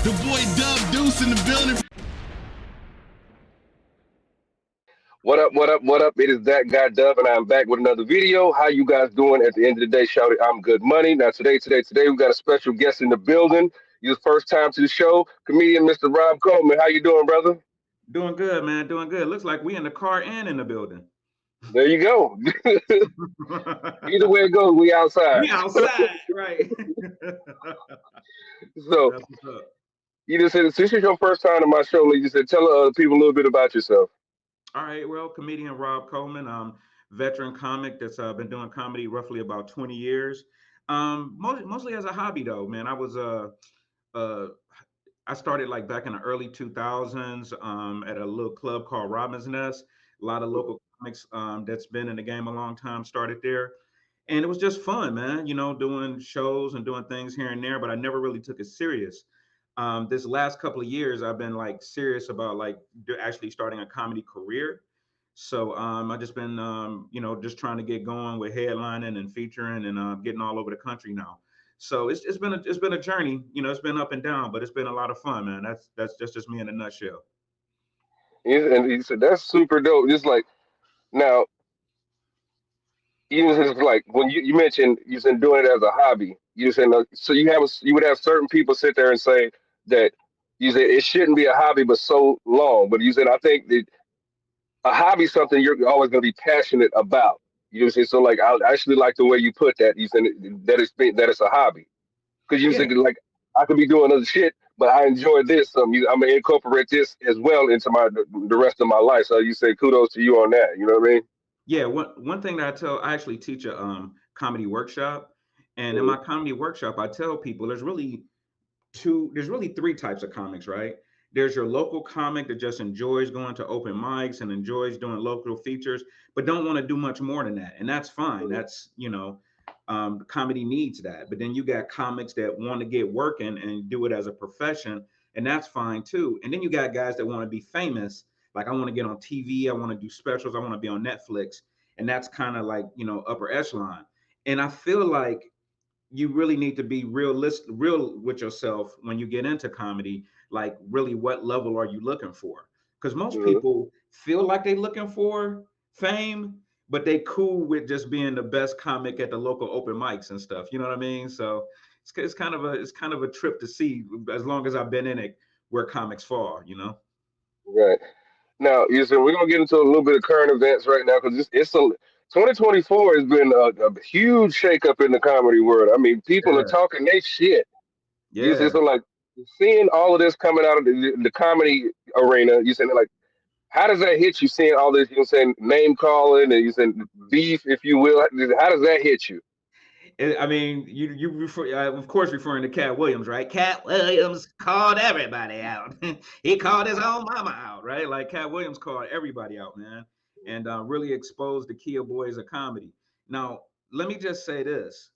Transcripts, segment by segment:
The boy Dub Deuce in the building. What up, what up, what up? It is that guy Dub, and I'm back with another video. How you guys doing? At the end of the day, shout it, I'm good money. Now today, we got a special guest in the building. Your first time to the show, comedian Mr. Rob Coleman. How you doing, brother? Doing good, man. Doing good. Looks like we in the car and in the building. There you go. Either way it goes, we outside. We outside, right? So That's what's up. you just said since it's your first time to my show, like you said, tell people a little bit about yourself. All right. Well, comedian Rob Coleman, veteran comic that's been doing comedy roughly about 20 years. Mostly as a hobby though, man. Uh, I started like back in the early 2000s at a little club called Robin's Nest. A lot of Mhm. local comics that's been in the game a long time started there. And it was just fun, man, doing shows and doing things here and there, but I never really took it serious. This last couple of years, I've been like serious about like actually starting a comedy career. So I just been, just trying to get going with headlining and featuring and getting all over the country now. So it's been a journey. It's been up and down, but it's been a lot of fun, man. That's just me in a nutshell. And he said that's super dope. Just like now, even if it's like when you mentioned you said doing it as a hobby, you said so you would have certain people sit there and say that you said it shouldn't be a hobby but so long. But you said I think that a hobby is something you're always going to be passionate about. You know what I'm saying? So like I actually like the way you put that. You said that it's a hobby because you Yeah. said like I could be doing other shit, but I enjoy this. I'm gonna incorporate this as well into the rest of my life. So you say kudos to you on that. You know what I mean? Yeah, one thing that I actually teach a comedy workshop, and in Mhm. my comedy workshop, I tell people there's really three types of comics, right? There's your local comic that just enjoys going to open mics and enjoys doing local features, but don't want to do much more than that, and that's fine. That's comedy needs that. But then you got comics that want to get working and do it as a profession, and that's fine too. And then you got guys that want to be famous, like I want to get on TV, I want to do specials, I want to be on Netflix, and that's kind of like upper echelon. And I feel like you really need to be real with yourself when you get into comedy. Like, really, what level are you looking for? Because most Mhm. people feel like they're looking for fame, but they cool with just being the best comic at the local open mics and stuff. You know what I mean? So it's kind of a trip to see, as long as I've been in it, where comics fall. Right. Now, you said we're gonna get into a little bit of current events right now because it's a 2024 has been a huge shakeup in the comedy world. I mean, people are Yeah, talking they shit. You said yeah. so like seeing all of this coming out of the comedy arena. You said like, how does that hit you? Seeing all this, you know, saying name calling and you said beef, if you will. How does that hit you? I mean, you refer, of course, referring to Cat Williams, right? Cat Williams called everybody out. He called his own mama out, right? Like Cat Williams called everybody out, man, and really exposed the Kia boys of comedy. Now, let me just say this: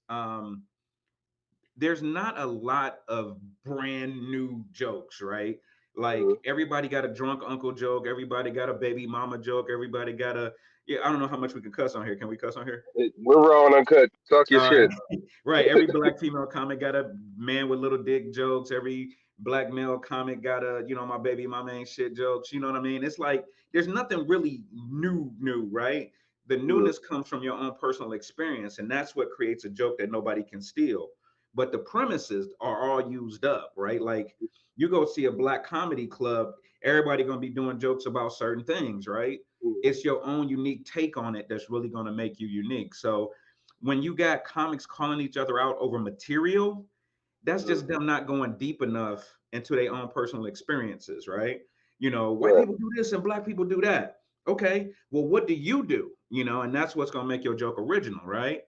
there's not a lot of brand new jokes, right? Like Mhm. everybody got a drunk uncle joke, everybody got a baby mama joke, everybody got a yeah. I don't know how much we can cuss on here. Can we cuss on here? We're raw and uncut. Talk your All right. shit. Right. Every black female comic got a man with little dick jokes. Every black male comic got a, my baby, my main shit jokes. You know what I mean? It's like there's nothing really new, right? The Mhm. newness comes from your own personal experience, and that's what creates a joke that nobody can steal. But the premises are all used up, right? Like you go see a black comedy club, everybody gonna be doing jokes about certain things, right? Mhm. It's your own unique take on it that's really gonna make you unique. So when you got comics calling each other out over material, that's Mhm. just them not going deep enough into their own personal experiences, right? White Right. people do this and black people do that. Okay, well, what do you do? And that's what's going to make your joke original, right? Right.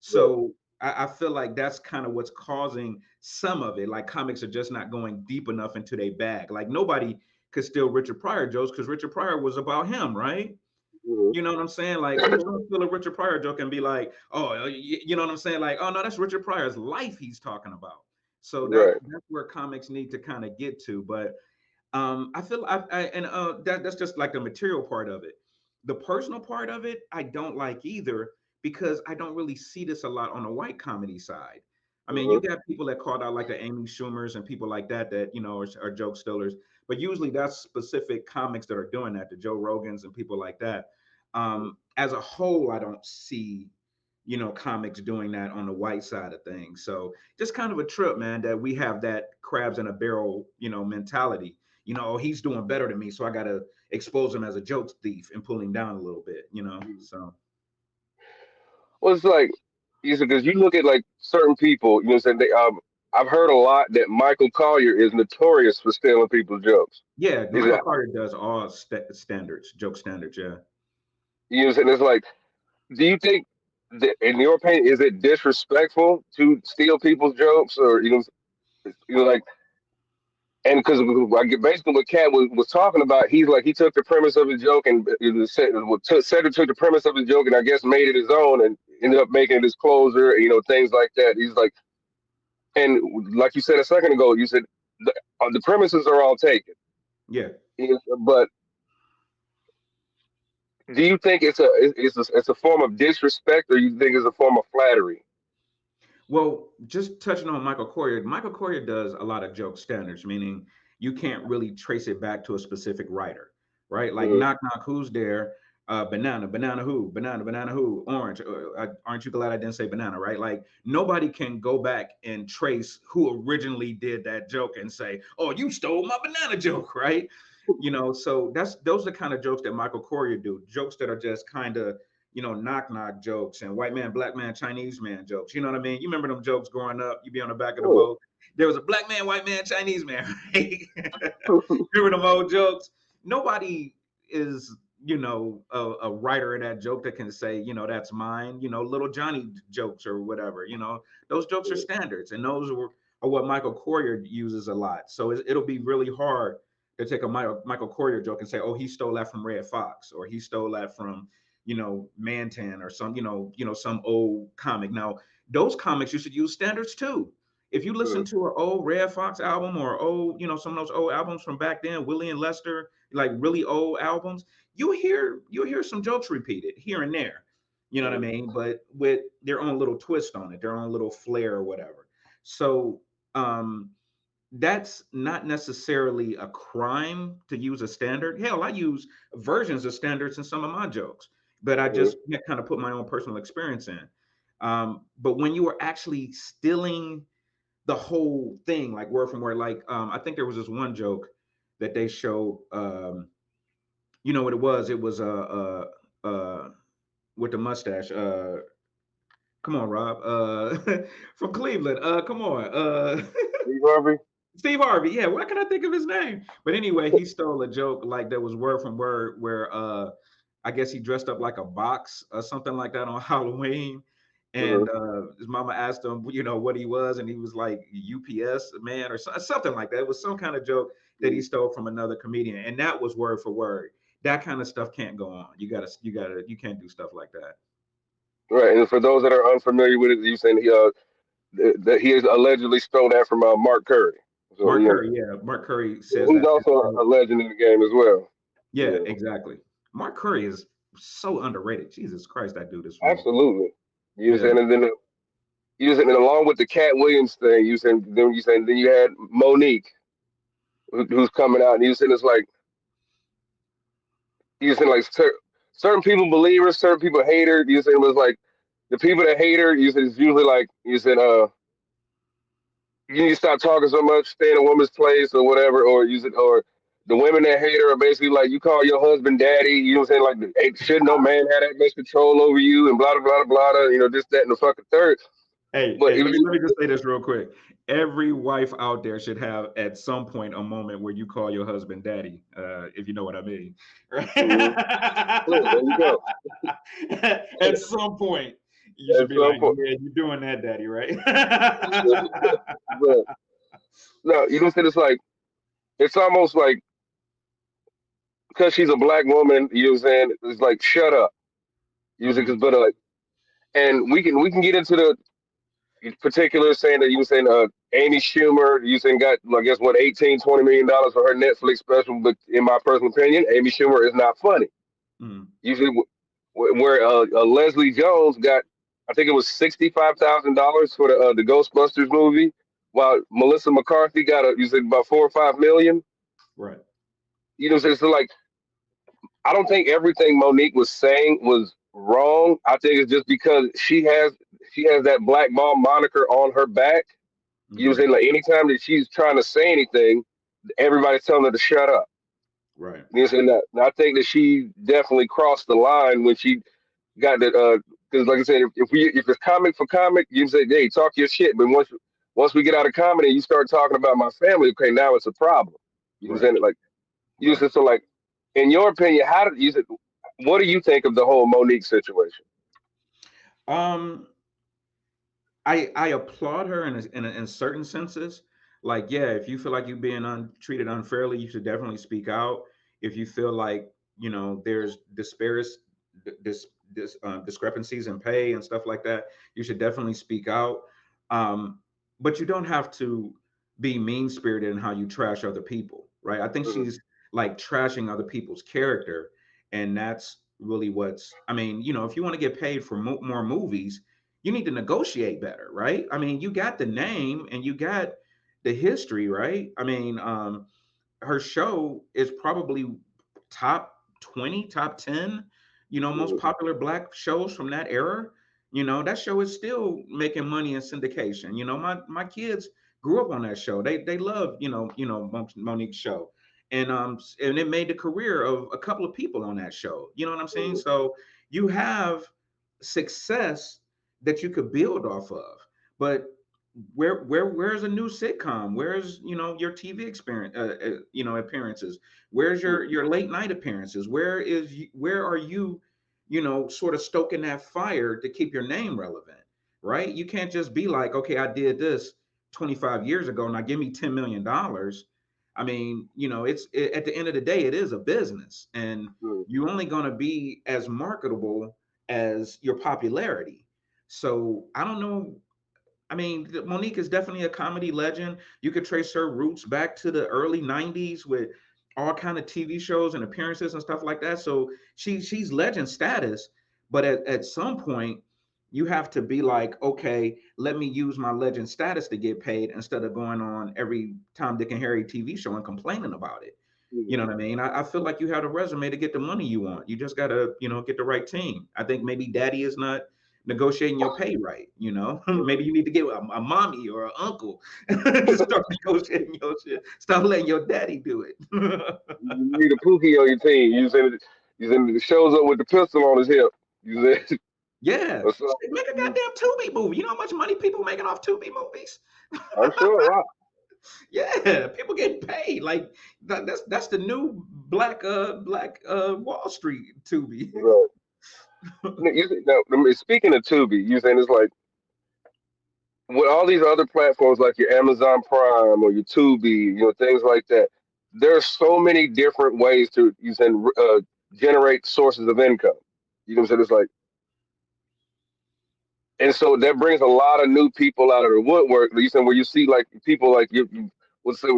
So I feel like that's kind of what's causing some of it. Like comics are just not going deep enough into their bag. Like nobody could steal Richard Pryor jokes because Richard Pryor was about him, right? Mhm. You know what I'm saying? Like, who's gonna feel a Richard Pryor joke and be like, "Oh, you know what I'm saying?" Like, "Oh no, that's Richard Pryor's life he's talking about." So Right. that's where comics need to kind of get to. But I feel I and that's just like the material part of it. The personal part of it, I don't like either because I don't really see this a lot on the white comedy side. I mean, you got people that called out like the Amy Schumers and people like that that are joke stealers, but usually that's specific comics that are doing that, the Joe Rogans and people like that. As a whole, I don't see comics doing that on the white side of things. So just kind of a trip, man, that we have that crabs in a barrel, mentality. Oh, he's doing better than me, so I got to expose him as a joke thief and pull him down a little bit. So Well, it's like, you said, because you look at like certain people, saying I've heard a lot that Michael Collier is notorious for stealing people's jokes. yeah, Is Michael that, Carter does all standards, joke standards. Yeah. saying, it's like, do you think that, in your opinion, is it disrespectful to steal people's jokes, or like, and because basically what Cat was talking about, he's like, he took the premise of his joke and Cedric took the premise of his joke and I guess made it his own and ended up making it his closer, things like that. He's like, and like you said a second ago, you said the premises are all taken. Yeah. But do you think it's a form of disrespect, or you think it's a form of flattery? Well, just touching on Michael Coyer does a lot of joke standards, meaning you can't really trace it back to a specific writer, right? Like Mm-hmm. knock knock, who's there? Banana, banana who? Banana, banana who? Orange. Aren't you glad I didn't say banana, right? Like nobody can go back and trace who originally did that joke and say, "Oh, you stole my banana joke," right? So those are the kind of jokes that Michael Coyer do, jokes that are just kind of knock knock jokes and white man, black man, Chinese man jokes. You know what I mean? You remember them jokes growing up? You be on the back of the Cool. boat. There was a black man, white man, Chinese man, right? Remember them old jokes? Nobody is, a writer of that joke that can say, that's mine. Little Johnny jokes or whatever. Those jokes are standards, and are what Michael Coyer uses a lot. So it'll be really hard to take a Michael Coyer joke and say, oh, he stole that from Red Fox, or he stole that from Mantan, or some some old comic. Now those comics you should use standards too. If you listen Mhm. to an old Red Fox album, or old some of those old albums from back then, Willie and Lester, like really old albums, you hear some jokes repeated here and there. You know what I Mhm. mean? But with their own little twist on it, their own little flair or whatever. So that's not necessarily a crime to use a standard. Hell, I use versions of standards in some of my jokes, but I Mhm. just kind of put my own personal experience in. But when you are actually stealing the whole thing, like word from word, like I think there was this one joke that they showed. You know what it was? It was with the mustache. Come on, Rob. From Cleveland. Come on. Steve Harvey. Steve Harvey, yeah. Why can I think of his name? But anyway, he stole a joke like that was word from word, where I guess he dressed up like a box or something like that on Halloween. And Mhm. his mama asked him, what he was, and he was like UPS man or something like that. It was some kind of joke that he stole from another comedian, and that was word for word. That kind of stuff can't go on. You can't do stuff like that. Right, and for those that are unfamiliar with it, you saying that he has allegedly stole that from Mark Curry. So Mark Curry, yeah, Mark Curry says who's that also too. a legend in the game as well. Yeah, Yeah, exactly. Mark Curry is so underrated. Jesus Christ, that dude is funny. absolutely. You Yeah. saying, and then you saying, and along with the Cat Williams thing, then you had Monique, who's coming out, and you saying it's like you saying like certain people believe her, certain people hate her. You said it was like the people that hate her. You said it's usually like you said you need to stop talking so much, stay in a woman's place or whatever, or use it, or the women that hate her are basically like you call your husband daddy, you know what I'm saying? Like, hey, should no man have that much control over you and blah, blah, blah, blah, blah, this, that, and the fucking third. Hey, But hey, it was, let me just say this real quick. Every wife out there should have at some point a moment where you call your husband daddy, if you know what I mean. Right? mhm. Look, there you go. At some point, you should At be some like, point, yeah, you're doing that, daddy, right? but no, you know what I'm saying? It's like, it's almost like because she's a black woman, you know what I'm saying? It's like, shut up. You know what I'm saying? Mhm. 'Cause, but, and we can get into the particular saying that you were saying Amy Schumer you saying got I guess what 18-20 million dollars for her Netflix special, but in my personal opinion, Amy Schumer is not funny. Mhm. Usually, where Leslie Jones got I think it was $65,000 for the Ghostbusters movie, while Melissa McCarthy got you said about 4 or 5 million. Right. So like I don't think everything Monique was saying was wrong. I think it's just because she has that black ball moniker on her back. Okay. Like anytime that she's trying to say anything, everybody's telling her to shut up. Right. That. And I think that she definitely crossed the line when she got that. Because like I said, if it's comic for comic, you say, hey, talk your shit. But once we get out of comedy, you start talking about my family. Okay, now it's a problem. You know what I'm Right. saying? Like you Right. just so like, in your opinion, how did you? What do you think of the whole Monique situation? Um, I applaud her in certain senses. Like, yeah, if you feel like you're being treated unfairly, you should definitely speak out. If you feel like there's dis, discrepancies in pay and stuff like that, you should definitely speak out. Um, but you don't have to be mean spirited in how you trash other people, right? I think Mhm. she's like trashing other people's character, and that's really what's. I mean, if you want to get paid for more movies, you need to negotiate better, right? I mean, you got the name and you got the history, right? I mean, her show is probably top 20, top 10, most Mhm. popular black shows from that era. That show is still making money in syndication. My kids grew up on that show. They love, Monique's show. And it made the career of a couple of people on that show. You know what I'm saying? Mhm. So you have success that you could build off of. But where's a new sitcom? Where's your TV experience? Appearances. Where's your late night appearances? Where are you? Sort of stoking that fire to keep your name relevant, right? You can't just be like, okay, I did this 25 years ago, now give me $10 million. I mean, at the end of the day, it is a business, and Mhm. you're only going to be as marketable as your popularity. So I don't know. I mean, Monique is definitely a comedy legend. You could trace her roots back to the early '90s with all kind of TV shows and appearances and stuff like that. So she's legend status. But at some point, you have to be like, okay, let me use my legend status to get paid instead of going on every Tom, Dick, and Harry TV show and complaining about it. You know Mhm. what I mean? I feel like you have a resume to get the money you want. You just gotta, get the right team. I think maybe Daddy is not negotiating your pay right. Maybe you need to get a mommy or an uncle to start negotiating your shit. Stop letting your daddy do it. You need a Pookie on your team. You shows up with the pistol on his hip. You said, Yeah, or something. shit, make a goddamn Tubi movie. You know how much money people making off Tubi movies? I'm sure. Wow. Yeah, people getting paid. Like that's the new black Wall Street Tubi. Right. Now, speaking of Tubi, you saying it's like with all these other platforms like your Amazon Prime or your Tubi, things like that. There's so many different ways to generate sources of income. You know what I'm saying? It's like, and so that brings a lot of new people out of the woodwork. You saying where you see like people like let's say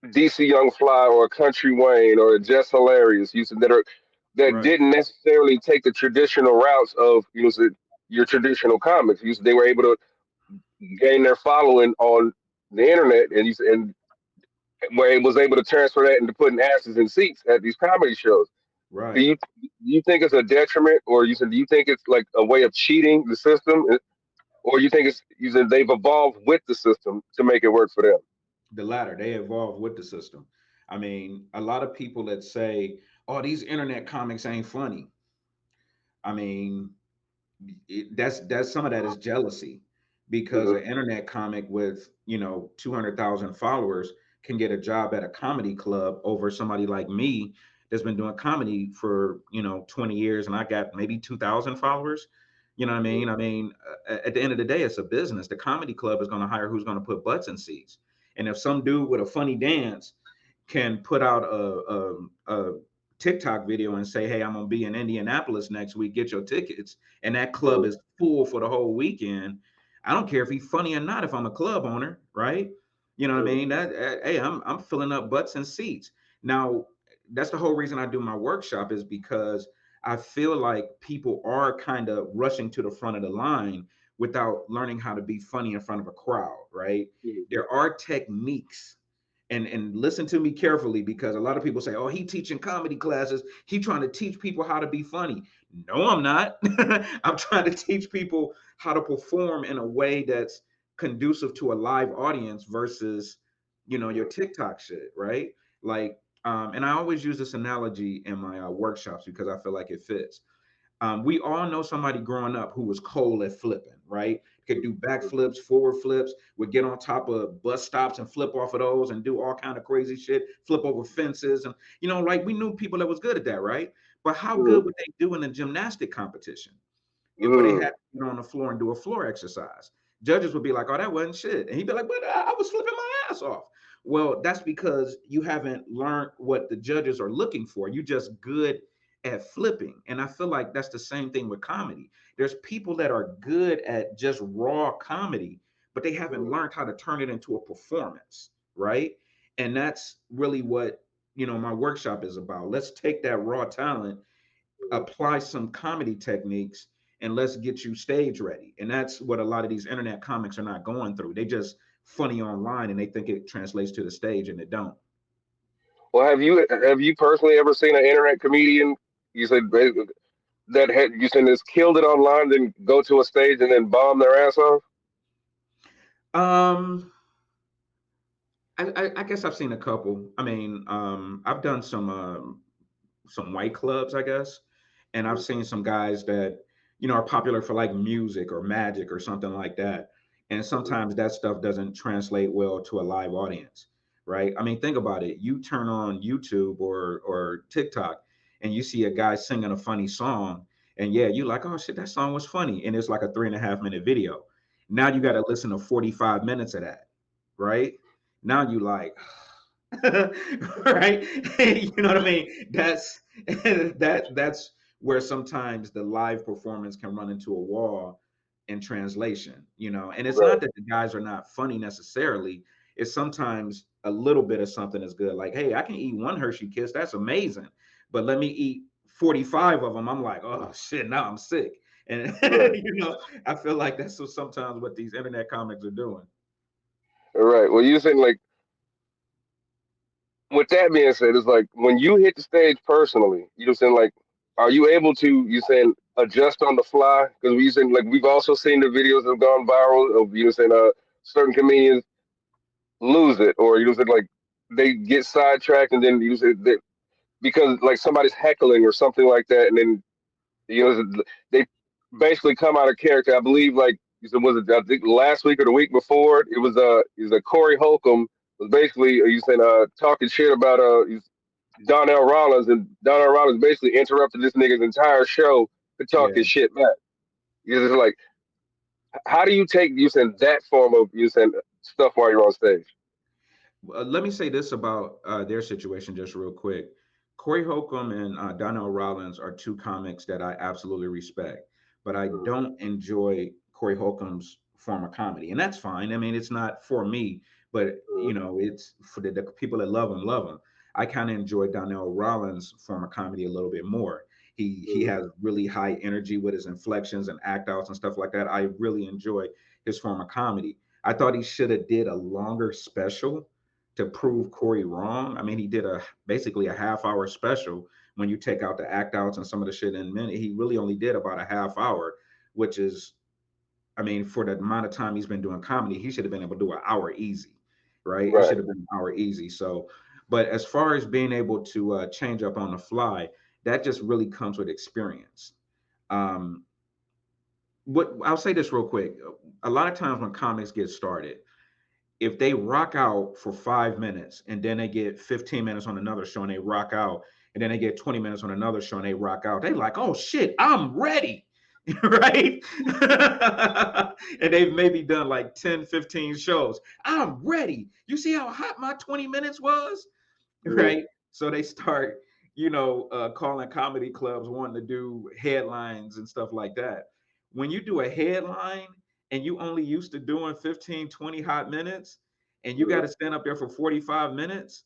DC Young Fly or a Country Wayne or a Jess Hilarious, that Right, didn't necessarily take the traditional routes of your traditional comics. They were able to gain their following on the internet, and where it was able to transfer that into putting asses in seats at these comedy shows. Do right. you think it's a detriment, or do you think it's like a way of cheating the system, or you think it's they've evolved with the system to make it work for them? The latter, they evolved with the system. I mean, a lot of people that say, "Oh, these internet comics ain't funny." I mean, that's some of that is jealousy, because Hmm. an internet comic with 200,000 followers can get a job at a comedy club over somebody like me that's been doing comedy for 20 years, and I got maybe 2,000 followers. You know what I mean? I mean, at the end of the day, it's a business. The comedy club is going to hire who's going to put butts in seats. And if some dude with a funny dance can put out a TikTok video and say, "Hey, I'm gonna be in Indianapolis next week. Get your tickets," and that club Hmm. is full for the whole weekend. I don't care if he's funny or not. If I'm a club owner, right? You know what I Hmm. mean? Hey, I'm filling up butts and seats. Now, that's the whole reason I do my workshop, is because I feel like people are kind of rushing to the front of the line without learning how to be funny in front of a crowd, right? Mhm. There are techniques, and listen to me carefully, because a lot of people say, "Oh, he teaching comedy classes. He trying to teach people how to be funny." No, I'm not. I'm trying to teach people how to perform in a way that's conducive to a live audience versus, your TikTok shit, right? Like, and I always use this analogy in my workshops because I feel like it fits. We all know somebody growing up who was cold at flipping, right? Could do backflips, forward flips, would get on top of bus stops and flip off of those and do all kind of crazy shit, flip over fences. And, like we knew people that was good at that, right? But how good would they do in a gymnastic competition? Where they had Mhm. to get on the floor and do a floor exercise. Judges would be like, "Oh, that wasn't shit," and he'd be like, "But I was flipping my ass off." Well, that's because you haven't learned what the judges are looking for. You just good at flipping, and I feel like that's the same thing with comedy. There's people that are good at just raw comedy, but they haven't learned how to turn it into a performance, right? And that's really what my workshop is about. Let's take that raw talent, apply some comedy techniques, and let's get you stage ready. And that's what a lot of these internet comics are not going through. They just funny online and they think it translates to the stage, and it don't. Well, have you personally ever seen an internet comedian? You said that had you said has killed it online, then go to a stage and then bomb their ass off. um I guess I've seen a couple. I mean, I've done some white clubs, I guess. And I've seen some guys that, are popular for like music or magic or something like that. And sometimes that stuff doesn't translate well to a live audience, right? I mean, think about it. You turn on YouTube or TikTok and you see a guy singing a funny song, and yeah, you like, oh shit, that song was funny. And it's like a 3.5 minute video. Now you got to listen to 45 minutes of that, right? Now you like, right? You know what I mean? That's that's where sometimes the live performance can run into a wall in translation, and it's Right. not that the guys are not funny necessarily. It's sometimes a little bit of something is good. Like, hey, I can eat one Hershey Kiss, that's amazing, but let me eat 45 of them. I'm like, oh shit, now I'm sick. And Right. I feel like that's sometimes what these internet comics are doing. Right. Well, you saying like with that being said, it's like when you hit the stage personally, you know, saying like, are you able to you saying adjust on the fly? Because we saying like we've also seen the videos that have gone viral of saying certain comedians lose it, or saying like they get sidetracked and then said that because like somebody's heckling or something like that, and then they basically come out of character. I believe like you said, was it I think last week or the week before? It was Corey Holcomb was basically you saying talking shit about Donnell Rollins, and Donnell Rollins basically interrupted this nigga's entire show to talk Yeah. his shit back. It's like how do you take you saying that form of you saying stuff while you're on stage? Let me say this about their situation just real quick. Corey Holcomb and Donnell Rollins are two comics that I absolutely respect, but I don't enjoy Corey Holcomb's form of comedy, and that's fine. I mean, it's not for me, but it's for the people that love him, love him. I kind of enjoy Donnell Rollins' form of comedy a little bit more. He has really high energy with his inflections and act outs and stuff like that. I really enjoy his form of comedy. I thought he should have did a longer special to prove Corey wrong. I mean, he did basically a half-hour special when you take out the act outs and some of the shit in minute. He really only did about a half hour, which is, I mean, for the amount of time he's been doing comedy, he should have been able to do an hour easy, right? It Right. should have been an hour easy. So, but as far as being able to change up on the fly, that just really comes with experience. Um, what I'll say this real quick: a lot of times when comics get started, if they rock out for 5 minutes and then they get 15 minutes on another show and they rock out, and then they get 20 minutes on another show and they rock out, they like, oh shit, I'm ready. Right. And they've maybe done like 10, 15 shows. I'm ready. You see how hot my 20 minutes was? Mhm. Right. So they start, calling comedy clubs wanting to do headlines and stuff like that. When you do a headline and you only used to doing 15, 20 hot minutes, and you got to stand up there for 45 minutes,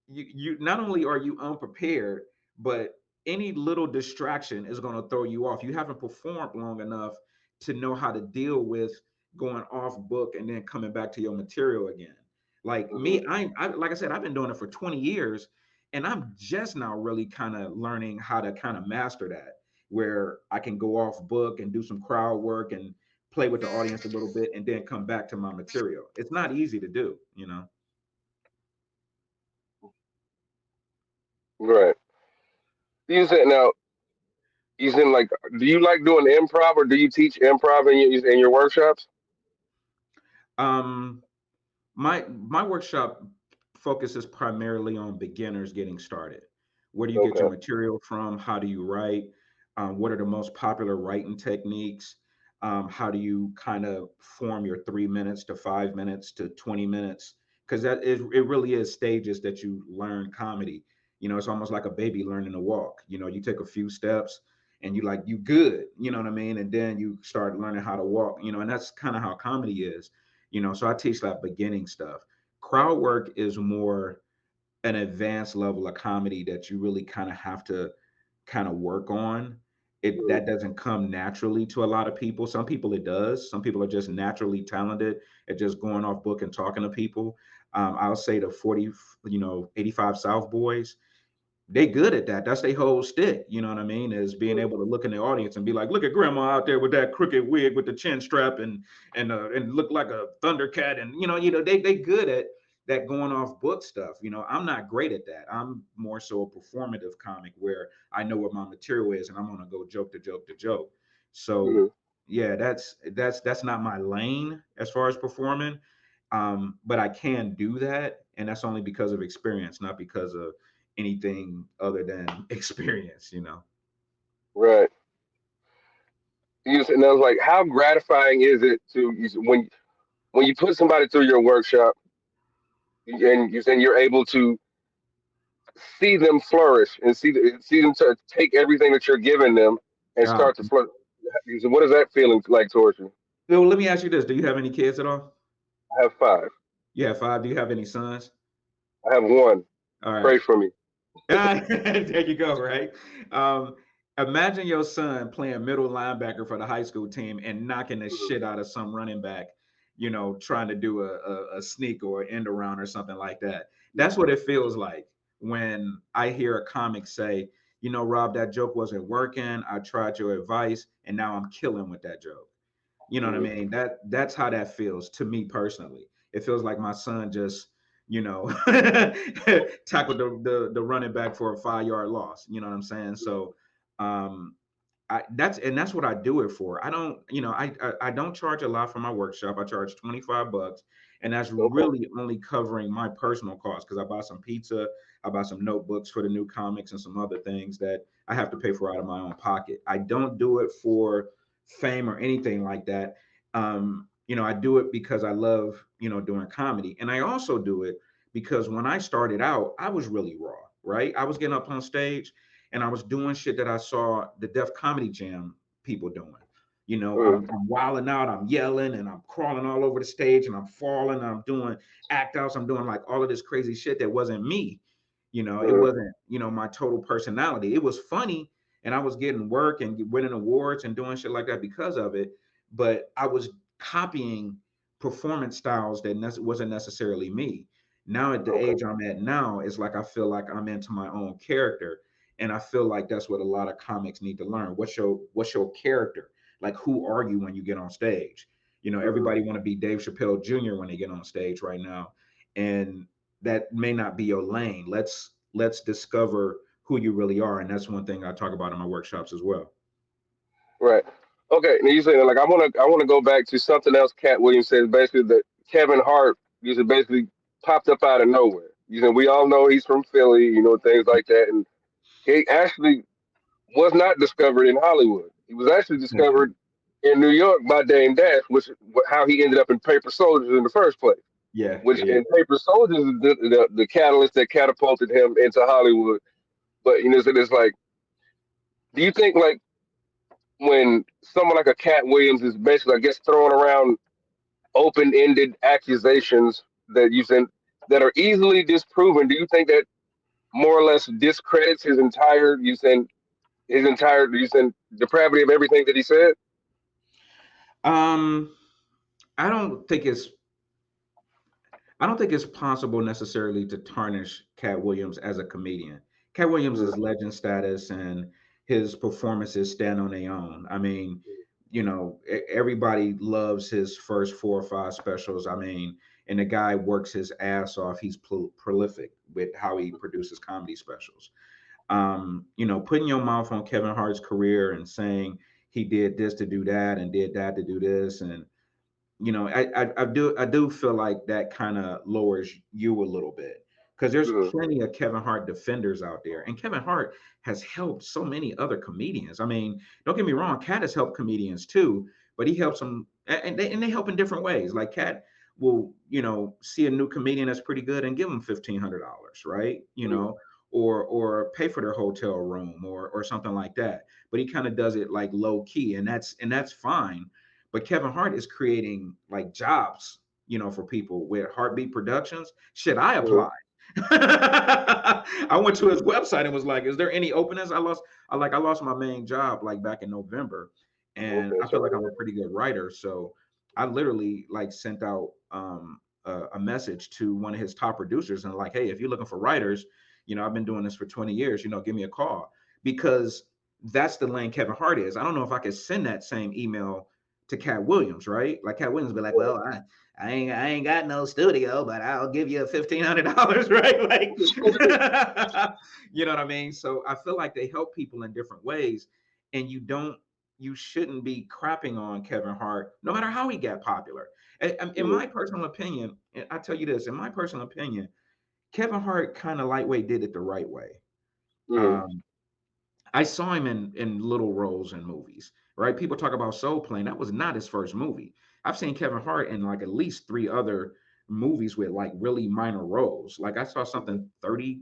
you not only are you unprepared, but any little distraction is going to throw you off. You haven't performed long enough to know how to deal with going off book and then coming back to your material again. Like Hmm. me, I like I said, I've been doing it for 20 years, and I'm just now really kind of learning how to kind of master that, where I can go off book and do some crowd work and play with the audience a little bit and then come back to my material. It's not easy to do, you know. Right. You said now. You said like, do you like doing improv, or do you teach improv in your workshops? Um, my workshop focuses primarily on beginners getting started. Where do you get your Okay. material from? How do you write? What are the most popular writing techniques? How do you kind of form your 3 minutes to 5 minutes to 20 minutes? Because it really is stages that you learn comedy. You know, it's almost like a baby learning to walk. You know, you take a few steps and you good, you know what I mean? And then you start learning how to walk, you know, and that's kind of how comedy is, you know. So I teach that beginning stuff. Crowd work is more an advanced level of comedy that you really kind of have to kind of work on. It Mhm. that doesn't come naturally to a lot of people. Some people it does. Some people are just naturally talented at just going off book and talking to people. I'll say the 40, 85 South boys, they good at that. That's their whole stick. You know what I mean? Is being able to look in the audience and be like, look at grandma out there with that crooked wig with the chin strap and look like a thundercat. And they good at that going off book stuff. You know, I'm not great at that. I'm more so a performative comic where I know what my material is and I'm gonna go joke to joke to joke. So Mhm. yeah, that's not my lane as far as performing. But I can do that, and that's only because of experience, not because of anything other than experience, you know. Right. You said, and I was like, how gratifying is it when you put somebody through your workshop and you saying you're able to see them flourish and see them to take everything that you're giving them and Uh, start to flourish. You said, what is that feeling like towards you? Well, let me ask you this: do you have any kids at all? I have five. You have five. Do you have any sons? I have one. All right. Pray for me. There you go. Right. Um, Imagine your son playing middle linebacker for the high school team and knocking the Mhm. shit out of some running back, trying to do a sneak or an end around or something like that. That's what it feels like when I hear a comic say, Rob, that joke wasn't working. I tried your advice and now I'm killing with that joke. You know what I Mhm. mean? That's how that feels to me personally. It feels like my son just, you know, tackled the running back for a 5 yard loss. You know what I'm saying? So um that's what I do it for. I don't, I don't charge a lot for my workshop. I charge $25, and that's Okay. really only covering my personal costs because I buy some pizza, I buy some notebooks for the new comics and some other things that I have to pay for out of my own pocket. I don't do it for fame or anything like that. I do it because I love, doing comedy. And I also do it because when I started out, I was really raw, right? I was getting up on stage and I was doing shit that I saw the Def Comedy Jam people doing. Mhm. I'm wilding out, I'm yelling, and I'm crawling all over the stage, and I'm falling, and I'm doing act outs, I'm doing like all of this crazy shit that wasn't me. It Mhm. wasn't, my total personality. It was funny, and I was getting work and winning awards and doing shit like that because of it. But I was copying performance styles that wasn't necessarily me. Now at the Okay. age I'm at now, it's like I feel like I'm into my own character, and I feel like that's what a lot of comics need to learn. What's your character? Like, who are you when you get on stage? Mhm. Everybody want to be Dave Chappelle Jr. when they get on stage right now, and that may not be your lane. Let's discover who you really are, and that's one thing I talk about in my workshops as well. Right. Okay. Now you say like I wanna go back to something else. Cat Williams said basically that Kevin Hart you said basically popped up out of nowhere. You said we all know he's from Philly. Things like that, and he actually was not discovered in Hollywood. He was actually Okay. discovered in New York by Dame Dash, which how he ended up in Paper Soldiers in the first place. Yeah, Which yeah, in Paper Soldiers is the catalyst that catapulted him into Hollywood. But so it's like, do you think like when someone like a Cat Williams is basically, I guess, throwing around open-ended accusations that you think that are easily disproven, do you think that more or less discredits his entire you think his entire you said depravity of everything that he said? Um, I don't think it's I don't think it's possible necessarily to tarnish Cat Williams as a comedian. Cat Williams Mm, is legend status, and his performances stand on their own. I mean, everybody loves his first 4 or 5 specials. I mean, and the guy works his ass off. He's prolific with how he produces comedy specials. Putting your mouth on Kevin Hart's career and saying he did this to do that and did that to do this, and I do feel like that kind of lowers you a little bit, because there's mm, plenty of Kevin Hart defenders out there, and Kevin Hart has helped so many other comedians. I mean, don't get me wrong, Cat has helped comedians too, but he helps them, and they help in different ways. Like Cat will, see a new comedian that's pretty good and give them $1,500, right? mm. Or pay for their hotel room or something like that. But he kind of does it like low key, and that's fine. But Kevin Hart is creating like jobs, for people with Heartbeat Productions. Shit, I Mm. applied. I went to his website and was like, "Is there any openings?" I lost my main job like back in November, and Okay, I feel sorry. like I'm a pretty good writer, so I literally like sent out a message to one of his top producers and like, "Hey, if you're looking for writers, I've been doing this for 20 years. Give me a call," because that's the lane Kevin Hart is. I don't know if I could send that same email to Cat Williams, right? Like Cat Williams be like, well, I ain't got no studio, but I'll give you $1,500, right? Like, you know what I mean? So I feel like they help people in different ways, and you shouldn't be crapping on Kevin Hart, no matter how he got popular. In Mm, my personal opinion, I tell you this, in my personal opinion, Kevin Hart kind of lightweight did it the right way. mm. Um, I saw him in little roles in movies, right? People talk about Soul Plane. That was not his first movie. I've seen Kevin Hart in like at least 3 other movies with like really minor roles. Like I saw something 30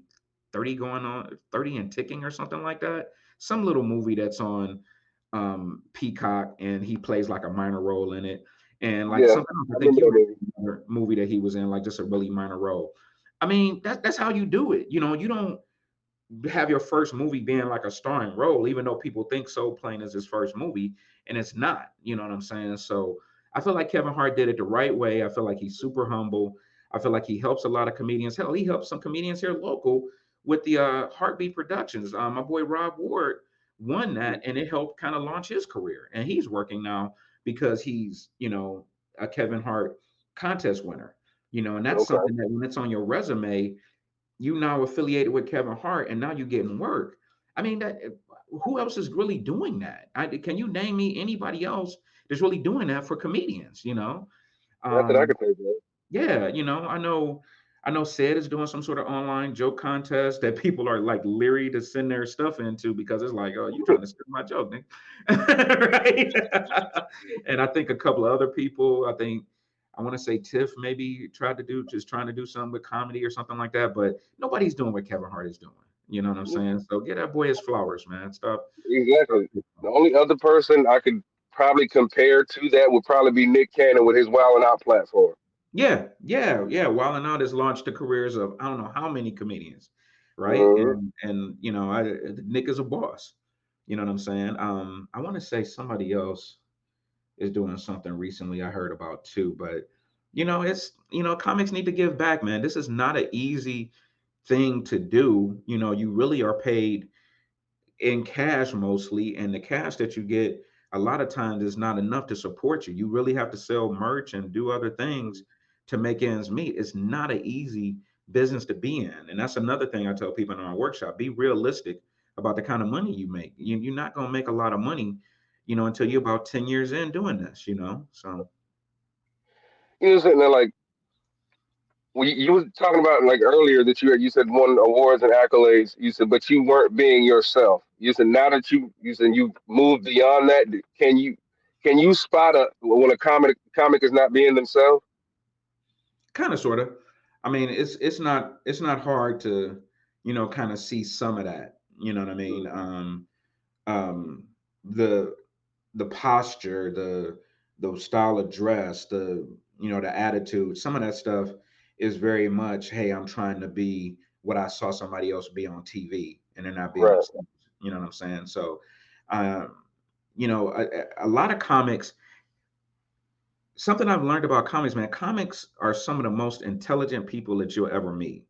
going on, 30 and ticking or something like that. Some little movie that's on Peacock, and he plays like a minor role in it. And like Yeah, something else, I I think remember you that movie. mentioned another movie that he was in, like just a really minor role. I mean, that's how you do it. You don't have your first movie being like a starring role, even though people think Soul Plane is his first movie, and it's not. You know what I'm saying? So I feel like Kevin Hart did it the right way. I feel like he's super humble. I feel like he helps a lot of comedians. Hell, he helps some comedians here local with the Heartbeat Productions. My boy Rob Ward won that, and it helped kind of launch his career. And he's working now because he's, a Kevin Hart contest winner. And that's Okay, something that when it's on your resume, you now affiliated with Kevin Hart, and now you're getting work. I mean, that who else is really doing that? Can you name me anybody else that's really doing that for comedians? not that I Um, could think of. yeah, I know Sid is doing some sort of online joke contest that people are like leery to send their stuff into because it's like, oh, you trying to steal my joke, Nick. Right? And I think a couple of other people, I want to say Tiff maybe trying to do something with comedy or something like that, but nobody's doing what Kevin Hart is doing. You know what I'm saying? So get that boy his flowers, man. Stop. Exactly. The only other person I could probably compare to that would probably be Nick Cannon with his Wild 'N Out platform. Yeah, yeah, yeah. Wild 'N Out has launched the careers of I don't know how many comedians, right? Hmm. And Nick is a boss. You know what I'm saying? I want to say somebody else is doing something recently I heard about too, but it's comics need to give back, man. This is not an easy thing to do. You really are paid in cash mostly, and the cash that you get a lot of times is not enough to support you. You really have to sell merch and do other things to make ends meet. It's not an easy business to be in, and that's another thing I tell people in our workshop: be realistic about the kind of money you make. You're not going to make a lot of money, until you're about 10 years in doing this. So You know, sitting there like you was talking about like earlier that you said won awards and accolades. You said, but you weren't being yourself. You said now that you said you moved beyond that. Can you spot a when a comic is not being themselves? kind of, sort of. I mean, it's not hard to kind of see some of that. You know what I mean? Mm. Um, the the posture, the style of dress, the attitude, some of that stuff is very much, hey, I'm trying to be what I saw somebody else be on TV, and they're not being Right. themselves. You know what I'm saying? So, um, a lot of comics, something I've learned about comics, man, comics are some of the most intelligent people that you'll ever meet.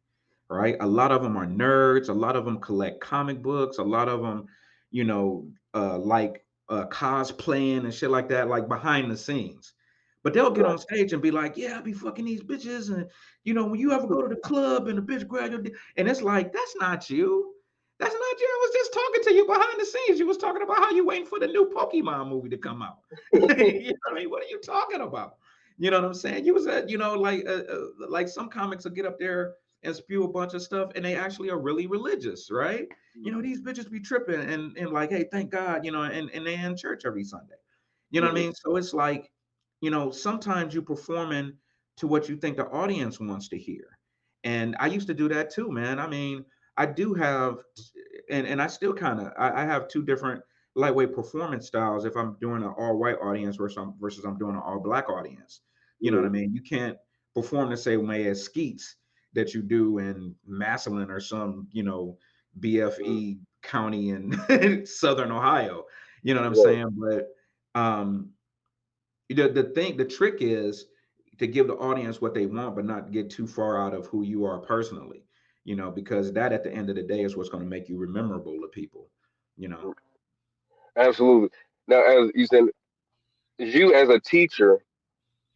Right? A lot of them are nerds. A lot of them collect comic books. A lot of them, like cosplaying and shit like that, like behind the scenes. But they'll get Right. on stage and be like, "Yeah, I be fucking these bitches," and when you ever go to the club and the bitch grab your, and it's like, that's not you. That's not you. I was just talking to you behind the scenes. You was talking about how you waiting for the new Pokemon movie to come out. You know what I mean? What are you talking about? You know what I'm saying? You was at, like some comics will get up there and spew a bunch of stuff, and they actually are really religious, right? These bitches be tripping and like, hey, thank God, and they in church every Sunday. You know what I Mhm. mean? So it's like, sometimes you performing to what you think the audience wants to hear. And I used to do that too, man. I mean, I do have, and I still kind of, I have two different lightweight performance styles if I'm doing an all white audience versus I'm doing an all black audience. You know what I Mhm. mean? You can't perform the same way as Skeets that you do in Massillon or some, Mhm. BFE county in Southern Ohio. You know what I'm Right. saying? But um, the trick is to give the audience what they want, but not get too far out of who you are personally. Because that at the end of the day is what's going to make you memorable to people. You know. Mhm. Absolutely. Now, as you said, you as a teacher,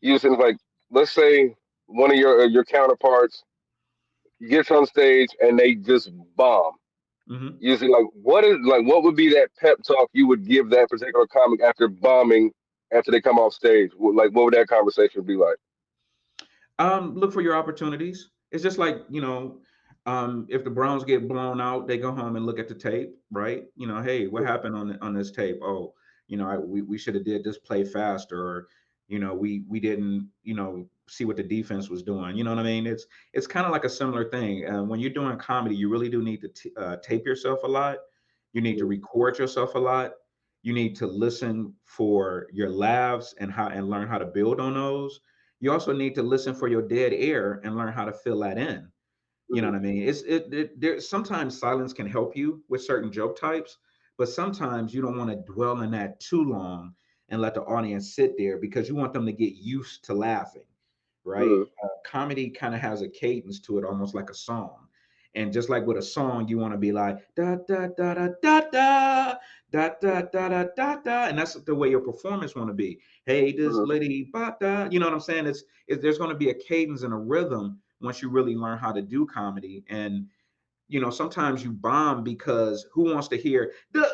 you said like, let's say one of your counterparts gets on stage and they just bomb. Hmm. Usually, what would be that pep talk you would give that particular comic after bombing after they come off stage? Like, what would that conversation be like? Look for your opportunities. It's just like, if the Browns get blown out, they go home and look at the tape, right? Hey, what happened on this tape? Oh, we should have did this play faster, or we didn't see what the defense was doing. You know what I mean? It's kind of like a similar thing. When you're doing comedy, you really do need to tape yourself a lot. You need to Mhm. record yourself a lot. You need to listen for your laughs and learn how to build on those. You also need to listen for your dead air and learn how to fill that in. You know Mhm. what I mean? There sometimes silence can help you with certain joke types, but sometimes you don't want to dwell in that too long and let the audience sit there because you want them to get used to laughing, right? Mhm. Comedy kind of has a cadence to it, almost like a song. And just like with a song, you want to be like da da da da da da da da da da da da, and that's the way your performance want to be. Hey, this Mhm. lady, ba da. You know what I'm saying? There's going to be a cadence and a rhythm once you really learn how to do comedy. And sometimes you bomb because who wants to hear you know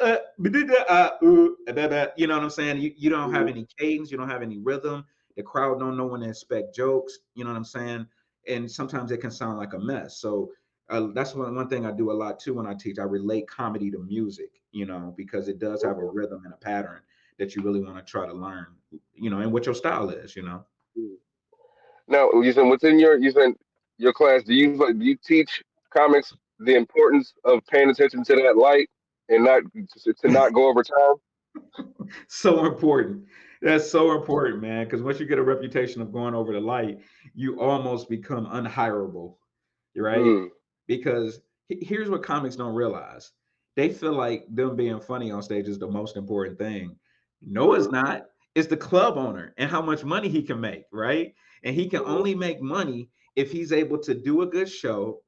what I'm saying? You don't have Mhm. any cadence, you don't have any rhythm. The crowd don't know when to expect jokes. You know what I'm saying? And sometimes it can sound like a mess. So that's one thing I do a lot too when I teach. I relate comedy to music, because it does have a Okay. rhythm and a pattern that you really want to try to learn, and what your style is. Mhm. Now, you said your class. Do you teach comics the importance of paying attention to that light and not go over time? So important. That's so important, man. Because once you get a reputation of going over the light, you almost become unhireable, right? Mm. Because here's what comics don't realize: they feel like them being funny on stage is the most important thing. No, it's Mhm. not. It's the club owner and how much money he can make, right? And he can Mhm. only make money if he's able to do a good show,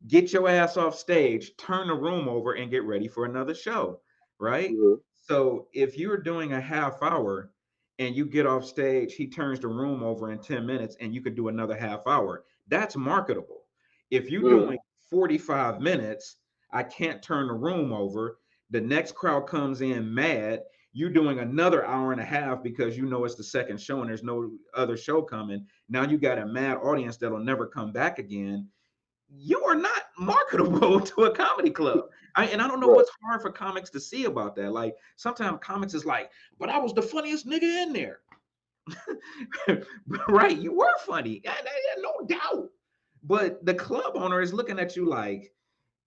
get your ass off stage, turn the room over, and get ready for another show, right? Mhm. So if you're doing a half hour and you get off stage, he turns the room over in 10 minutes and you could do another half hour. That's marketable. If you're Mhm. doing 45 minutes, I can't turn the room over. The next crowd comes in mad. You're doing another hour and a half because it's the second show and there's no other show coming. Now you got a mad audience that'll never come back again. You are not marketable to a comedy club. And I don't know Right. what's hard for comics to see about that. Like sometimes comics is like, but I was the funniest nigga in there. Right, you were funny, no doubt. But the club owner is looking at you like,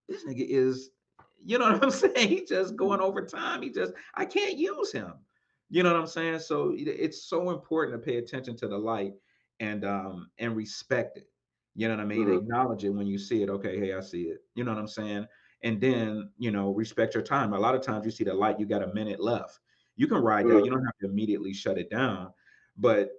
this nigga is, you know what I'm saying? He just going over time. I can't use him. You know what I'm saying? So it's so important to pay attention to the light and respect it. You know what I mean? Mhm. Acknowledge it when you see it. Okay, hey, I see it. You know what I'm saying? and then, respect your time. A lot of times you see the light, you got a minute left. You can ride that. mm, You don't have to immediately shut it down, but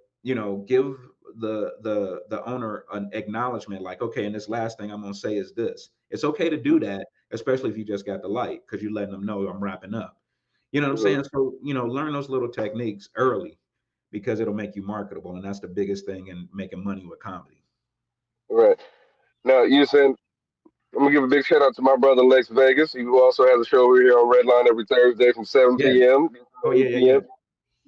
give the owner an acknowledgement, like, okay, and this last thing I'm gonna say is this. It's okay to do that, especially if you just got the light, because you're letting them know I'm wrapping up. You know what I'm mm, saying? So, learn those little techniques early because it'll make you marketable. And that's the biggest thing in making money with comedy. right. Now, you saying, I'm gonna give a big shout out to my brother Lex Vegas. He also has a show over here on Redline every Thursday from Yeah. 7 p.m. Oh, to yeah, 8 yeah, yeah. p.m.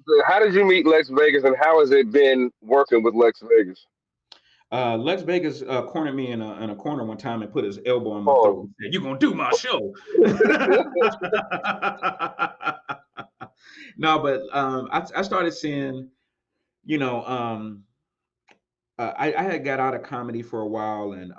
So how did you meet Lex Vegas, and how has it been working with Lex Vegas? Lex Vegas cornered me in a corner one time and put his elbow in my throat Oh, and said, "You gonna do my show?" No, but I started seeing, you know, I had got out of comedy for a while, and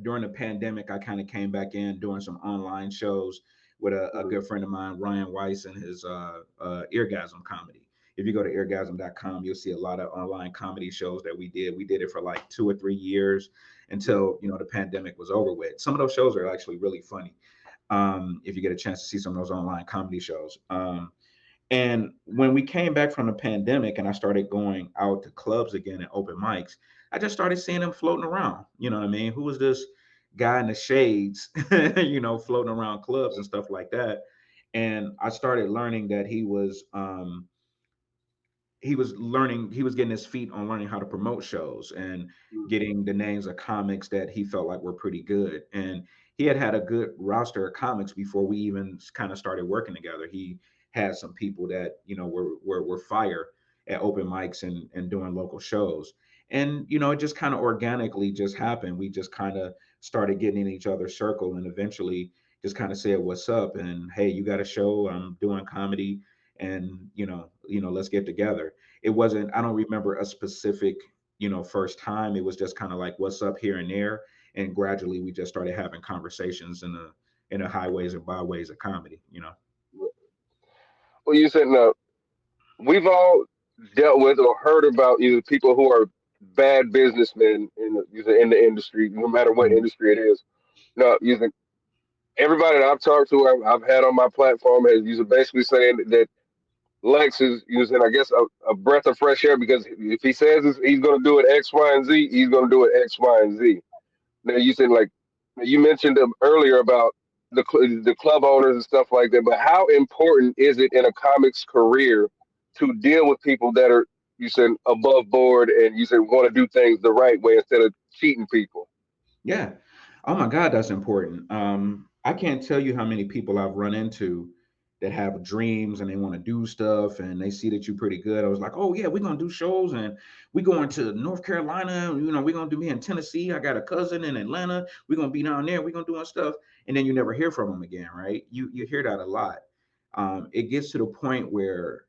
during the pandemic, I kind of came back in doing some online shows with a mhm, good friend of mine, Ryan Weiss, and his Eargasm comedy. If you go to eargasm.com, you'll see a lot of online comedy shows that we did. We did it for like 2 or 3 years until the pandemic was over with. Some of those shows are actually really funny. If you get a chance to see some of those online comedy shows. And when we came back from the pandemic and I started going out to clubs again and open mics, I just started seeing him floating around. You know what I mean? Who was this guy in the shades, floating around clubs and stuff like that? And I started learning that he was getting his feet on learning how to promote shows and mhm, getting the names of comics that he felt like were pretty good. And he had a good roster of comics before we even kind of started working together. He had some people that were fire at open mics and doing local shows. And it just kind of organically just happened. We just kind of started getting in each other's circle and eventually just kind of said, "What's up?" And, "Hey, you got a show? I'm doing comedy, and let's get together." It wasn't, I don't remember a specific first time. It was just kind of like, "What's up?" here and there, and gradually we just started having conversations in the highways and byways of comedy. mhm. Well, you said no. We've all dealt with or heard about either people who are bad businessmen in the industry, no matter what Mhm. industry it is. No, using everybody that I've talked to, I've had on my platform has using basically saying that Lex is using, I guess, a breath of fresh air because if he says he's going to do it X, Y, and Z, he's going to do it X, Y, and Z. Now you said like you mentioned earlier about the club owners and stuff like that, but how important is it in a comic's career to deal with people that are, you said, above board and you said want to do things the right way instead of cheating people? Yeah. Oh my God, that's important. I can't tell you how many people I've run into that have dreams and they want to do stuff and they see that you're pretty good. I was like, "Oh yeah, we're gonna do shows and we going to North Carolina. We're gonna do me in Tennessee. I got a cousin in Atlanta. We're gonna be down there. We're gonna do our stuff." And then you never hear from them again, right? You hear that a lot. It gets to the point where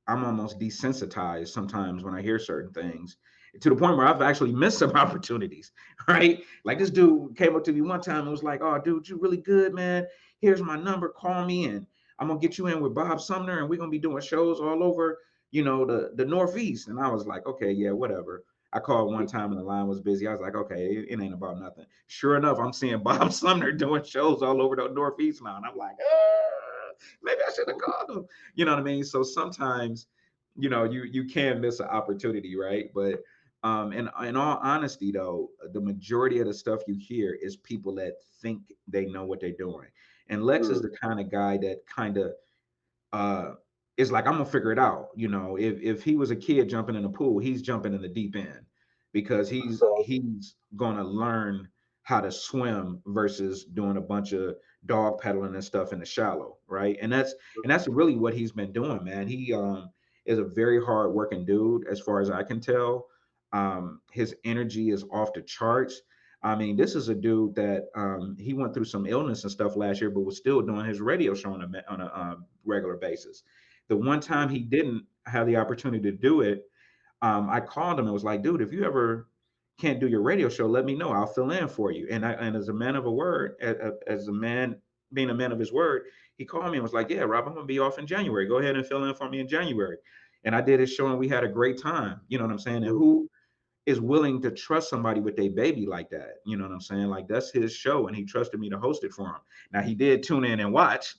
I'm almost desensitized sometimes when I hear certain things, to the point where I've actually missed some opportunities, right? Like this dude came up to me one time and was like, "Oh, dude, you really good, man. Here's my number. Call me and I'm gonna get you in with Bob Sumner and we're gonna be doing shows all over, the Northeast." And I was like, "Okay, yeah, whatever." I called one time and the line was busy. I was like, "Okay, it ain't about nothing." Sure enough, I'm seeing Bob Sumner doing shows all over the Northeast now. And I'm like, maybe I should have called him. You know what I mean? So sometimes, you can miss an opportunity, right? But in all honesty, though, the majority of the stuff you hear is people that think they know what they're doing. And Lex is Mm. the kind of guy that kind of uh is like, "I'm gonna figure it out." If he was a kid jumping in the pool, he's jumping in the deep end because he's So, he's gonna learn how to swim versus doing a bunch of dog pedaling and stuff in the shallow, right? And that's really what he's been doing, man. He is a very hard working dude as far as I can tell. His energy is off the charts. I mean, this is a dude that he went through some illness and stuff last year, but was still doing his radio show on a regular basis. The one time he didn't have the opportunity to do it, I called him and was like, "Dude, if you ever can't do your radio show, let me know. I'll fill in for you." And as a man of a word, as a man being a man of his word, he called me and was like, "Yeah, Rob, I'm gonna be off in January. Go ahead and fill in for me in January." And I did his show and we had a great time. You know what I'm saying? And mm, is willing to trust somebody with their baby like that. You know what I'm saying? Like that's his show, and he trusted me to host it for him. Now he did tune in and watch,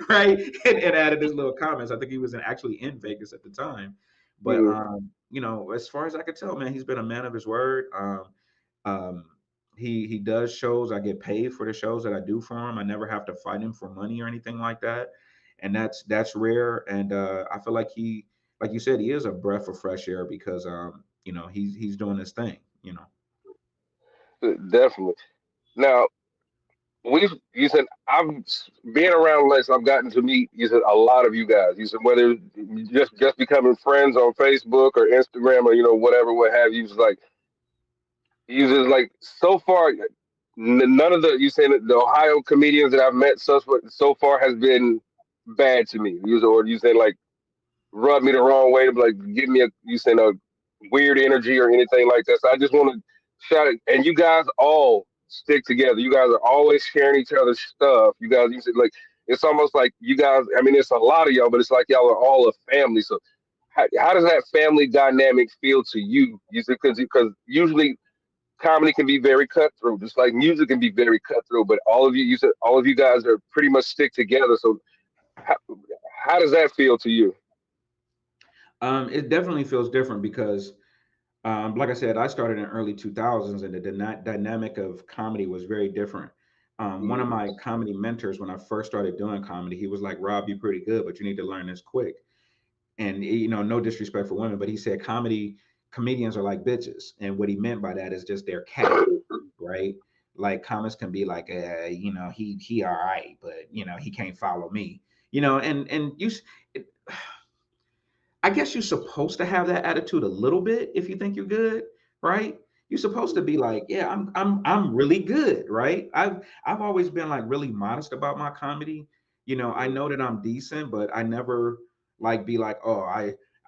right? And added his little comments. I think he was actually in Vegas at the time. But Mhm. you know, as far as I could tell, man, he's been a man of his word. Um, he does shows. I get paid for the shows that I do for him. I never have to fight him for money or anything like that, and that's rare. And I feel like he, like you said, he is a breath of fresh air because you know, he's doing his thing. You know. Definitely. Now, you said I've been around less. I've gotten to meet you said a lot of you guys. You said whether just becoming friends on Facebook or Instagram or whatever what have you. It's like you just like so far. None of the you saying the Ohio comedians that I've met so far has been bad to me. Or you said like rub me the wrong way to like give me you saying a weird energy or anything like that. So I just want to shout it. And you guys all stick together. You guys are always sharing each other's stuff. You said like it's almost like you guys. I mean, it's a lot of y'all, but it's like y'all are all a family. So how does that family dynamic feel to you? You said because usually comedy can be very cutthroat, just like music can be very cutthroat. But you said all of you guys are pretty much stick together. So how, how does that feel to you? It definitely feels different because, like I said, I started in early 2000s, and the dynamic of comedy was very different. One of Mhm. my comedy mentors, when I first started doing comedy, he was like, "Rob, you're pretty good, but you need to learn this quick." And you know, no disrespect for women, but he said comedians are like bitches, and what he meant by that is just they're catty, right? Like comics can be like, you know, he all right, but you know, he can't follow me, you know, and it, I guess you're supposed to have that attitude a little bit if you think you're good, right? You're supposed to be like, yeah, I'm really good, right? I've always been like really modest about my comedy. You know, I know that I'm decent, but I never like be like, oh,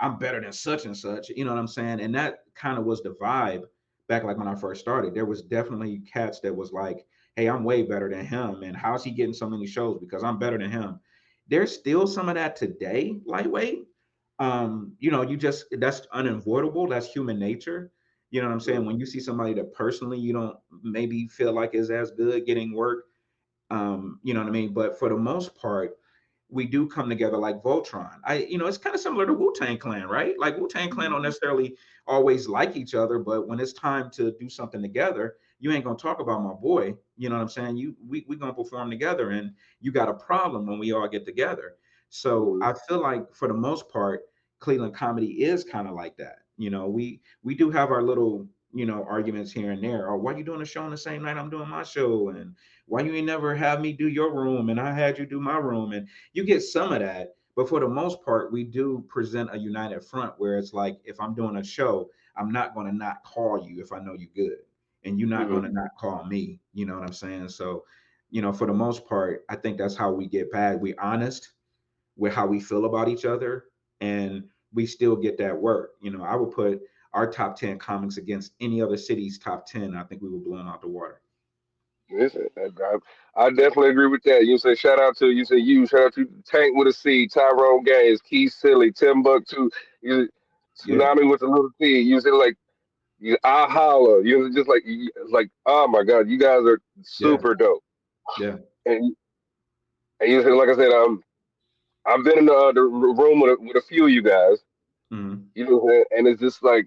I'm better than such and such. You know what I'm saying? And that kind of was the vibe back like when I first started. There was definitely cats that was like, hey, I'm way better than him, and how's he getting so many shows because I'm better than him. There's still some of that today, lightweight. You know, you just that's unavoidable. That's human nature. You know what I'm saying? When you see somebody that personally you don't maybe feel like is as good getting work, you know what I mean? But for the most part, we do come together like Voltron. You know, it's kind of similar to Wu-Tang Clan, right? Like Wu-Tang Clan don't necessarily always like each other, but when it's time to do something together, you ain't gonna talk about my boy. You know what I'm saying? We gonna perform together, and you got a problem when we all get together. So Mhm. I feel like for the most part, Cleveland comedy is kind of like that. You know, we do have our little arguments here and there. Or why you doing a show on the same night I'm doing my show, and why you ain't never have me do your room and I had you do my room, and you get some of that. But for the most part, we do present a united front where it's like if I'm doing a show, I'm not going to not call you if I know you good, and you're not going Mhm. to not call me. You know what I'm saying? So, you know, for the most part, I think that's how we get past. We honest with how we feel about each other, and we still get that work. You know, I would put our top 10 comics against any other city's top 10. I think we would blow them out the water. Listen, I definitely agree with that. You say you shout out to Tank with a C, Tyrone Gaines, Key Silly, Timbuktu, you Yeah, Tsunami with a little T. You say like I holla. Just like like oh my god, you guys are yeah, super dope. yeah. And you say like I said, I've been in the room with a few of you guys. Mhm. And it's just like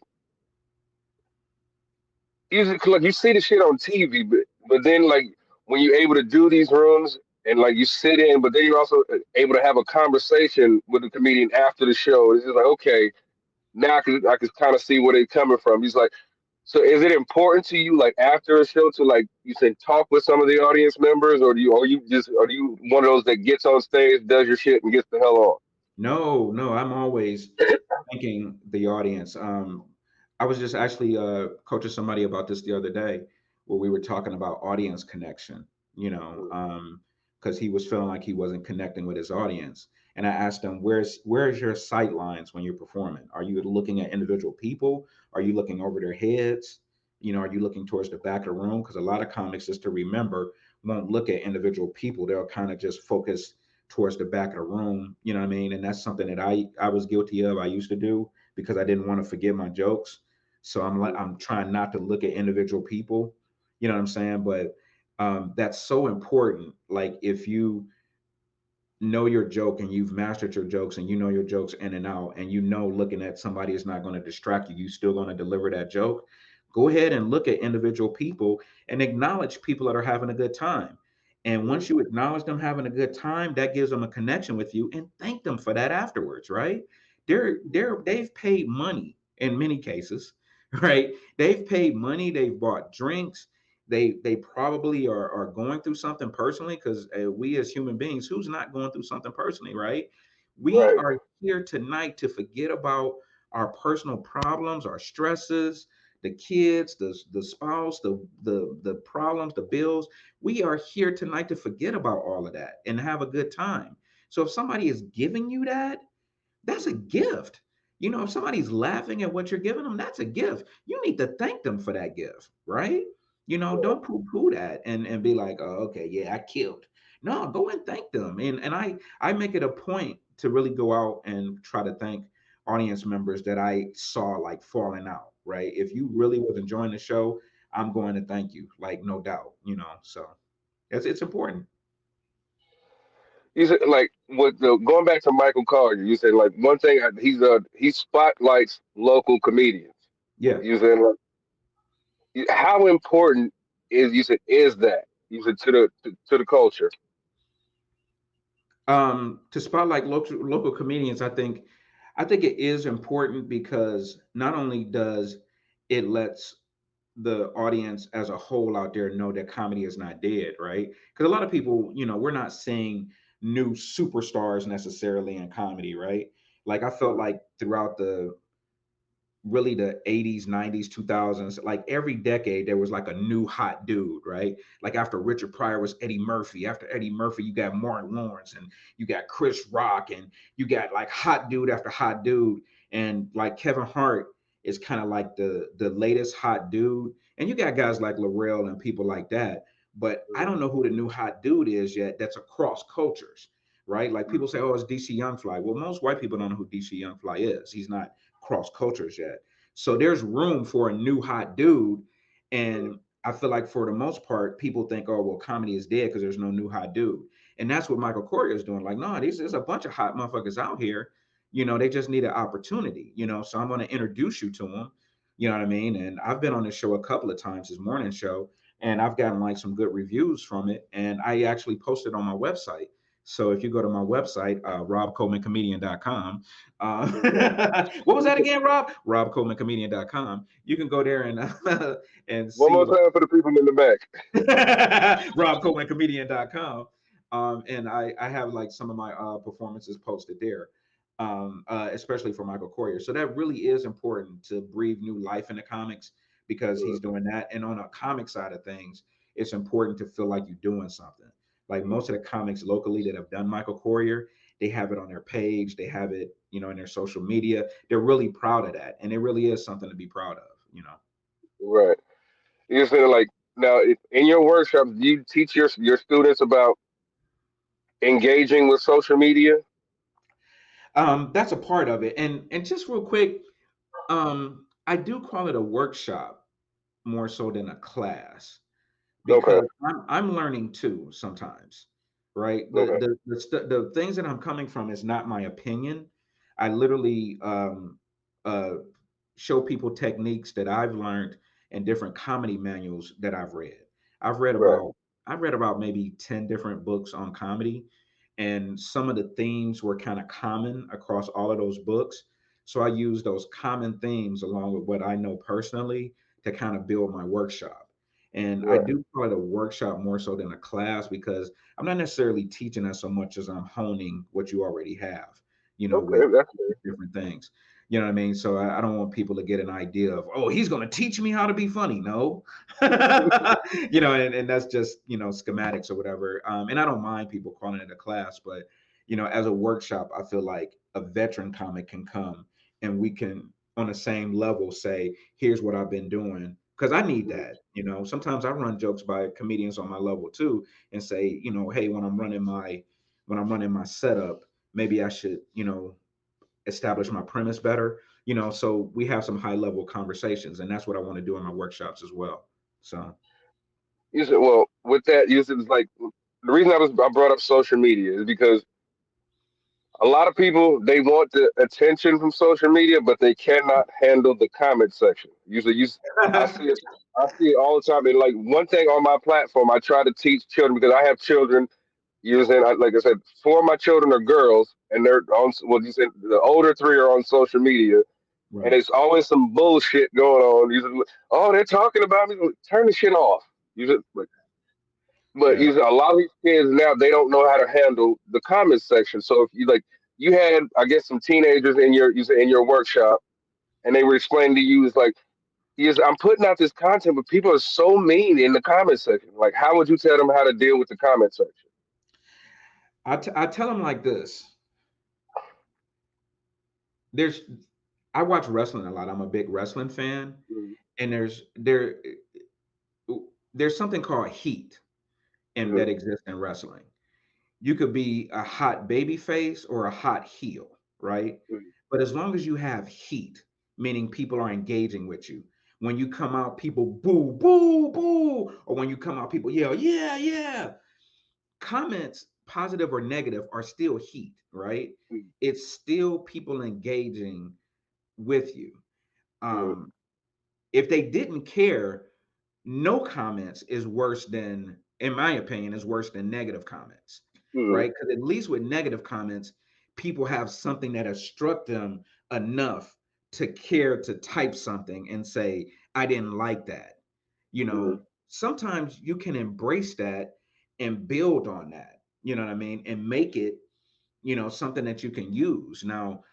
like you see the shit on TV, but then like when you're able to do these rooms and like you sit in, but then you're also able to have a conversation with the comedian after the show. It's just like okay, now I can kind of see where they're coming from. He's like, so is it important to you like after a show to like you said talk with some of the audience members, or do you one of those that gets on stage, does your shit, and gets the hell on? No, no, I'm always thanking the audience. I was just actually coaching somebody about this the other day, where we were talking about audience connection. You know, because he was feeling like he wasn't connecting with his audience, and I asked him, "Where's your sight lines when you're performing? Are you looking at individual people? Are you looking over their heads? You know, are you looking towards the back of the room? Because a lot of comics, just to remember, won't look at individual people. They'll kind of just focus towards the back of the room. You know what I mean? And that's something that I was guilty of. I used to do because I didn't want to forget my jokes. So I'm trying not to look at individual people. You know what I'm saying? But that's so important. Like if you know your joke and you've mastered your jokes and you know your jokes in and out and you know looking at somebody is not going to distract you, you still going to deliver that joke. Go ahead and look at individual people and acknowledge people that are having a good time. And once you acknowledge them having a good time, that gives them a connection with you and thank them for that afterwards, right? They've paid money in many cases, right? They've paid money, they've bought drinks, they probably are going through something personally, because we as human beings, who's not going through something personally, right? We Right. are here tonight to forget about our personal problems, our stresses, the kids, the spouse, the problems, the bills. We are here tonight to forget about all of that and have a good time. So if somebody is giving you that, that's a gift. You know, if somebody's laughing at what you're giving them, that's a gift. You need to thank them for that gift, right? You know, Right. don't poo-poo that and be like, oh, okay, yeah, I killed. No, go and thank them. And I make it a point to really go out and try to thank audience members that I saw like falling out, right? If you really was enjoying the show, I'm going to thank you, like no doubt, you know. So it's important. You said like with the going back to Michael Collier. You said like one thing. He spotlights local comedians. Yeah. You said like how important is you said is that you said to the culture. To spotlight local comedians, I think it is important because not only does it lets the audience as a whole out there know that comedy is not dead, right? Because a lot of people, you know, we're not seeing new superstars necessarily in comedy, right? Like I felt like throughout the really the 80s, 90s, 2000s, like every decade there was like a new hot dude, right? Like after Richard Pryor was Eddie Murphy. After Eddie Murphy, you got Martin Lawrence and you got Chris Rock and you got like hot dude after hot dude. And like Kevin Hart is kind of like the latest hot dude. And you got guys like Laurel and people like that. But I don't know who the new hot dude is yet that's across cultures, right? Like people say, oh, it's DC Young Fly. Well, most white people don't know who DC Young Fly is. He's not cross cultures yet. So there's room for a new hot dude. And I feel like for the most part, people think, oh, well, comedy is dead because there's no new hot dude. And that's what Michael Coria is doing. Like, no, there's a bunch of hot motherfuckers out here. You know, they just need an opportunity, you know. So I'm going to introduce you to them. You know what I mean? And I've been on this show a couple of times, this morning show, and I've gotten like some good reviews from it. And I actually posted on my website. So if you go to my website, robcolemancomedian.com, what was that again, Rob? robcolemancomedian.com. You can go there and and One see more like time for the people in the back. robcolemancomedian.com. And I have like some of my performances posted there, especially for Michael Coria. So that really is important to breathe new life into comics because he's doing that. And on a comic side of things, it's important to feel like you're doing something. Like most of the comics locally that have done Michael Courier, they have it on their page, they have it, you know, in their social media. They're really proud of that, and it really is something to be proud of, you know. Right. You said like now in your workshops, do you teach your students about engaging with social media? That's a part of it, and just real quick, I do call it a workshop more so than a class Okay. because I'm learning too sometimes, right? Okay. The things that I'm coming from is not my opinion. I literally uh, show people techniques that I've learned in different comedy manuals that I've read. I've read Right. about I've read about maybe 10 different books on comedy, and some of the themes were kind of common across all of those books. So I use those common themes along with what I know personally to kind of build my workshop. And I Right. do call it a workshop more so than a class because I'm not necessarily teaching that so much as I'm honing what you already have, you know, Okay. That's with different things. You know what I mean? So I don't want people to get an idea of, oh, he's going to teach me how to be funny. No, you know, and that's just, you know, schematics or whatever. And I don't mind people calling it a class, but, you know, as a workshop, I feel like a veteran comic can come and we can, on the same level, say, here's what I've been doing. Cause I need that, you know. Sometimes I run jokes by comedians on my level too, and say, you know, hey, when I'm running my setup, maybe I should, you know, establish my premise better. so we have some high level conversations, and that's what I want to do in my workshops as well. So You said, well, with that, you said it's like the reason I brought up social media is because a lot of people they want the attention from social media, but they cannot handle the comment section. Usually, I see it. I see it all the time. And like one thing on my platform, I try to teach children because I have children. Using, like I said, four of my children are girls, and they're on. Well, you said the older three are on social media, and right. it's always some bullshit going on. Usually, oh, they're talking about me. Turn the shit off. Usually, but Yeah. you a lot of these kids now they don't know how to handle the comments section. So if you like, you had I guess some teenagers in your in your workshop, and they were explaining to you is like, yes, I'm putting out this content, but people are so mean in the comment section. Like, how would you tell them how to deal with the comment section? I tell them like this. There's I watch wrestling a lot. I'm a big wrestling fan, Mhm, and there's something called heat and mhm, that exists in wrestling. You could be a hot baby face or a hot heel, right? mhm, But as long as you have heat, meaning people are engaging with you. When you come out, people boo, boo, boo, or when you come out, people yell, yeah, yeah. Comments, positive or negative, are still heat, right? mhm, It's still people engaging with you. mhm, Um, if they didn't care, no comments is worse than, in my opinion, is worse than negative comments, mhm, right? Because at least with negative comments, people have something that has struck them enough to care to type something and say, I didn't like that. mhm, Sometimes you can embrace that and build on that, you know what I mean? And make it, something that you can use. Now,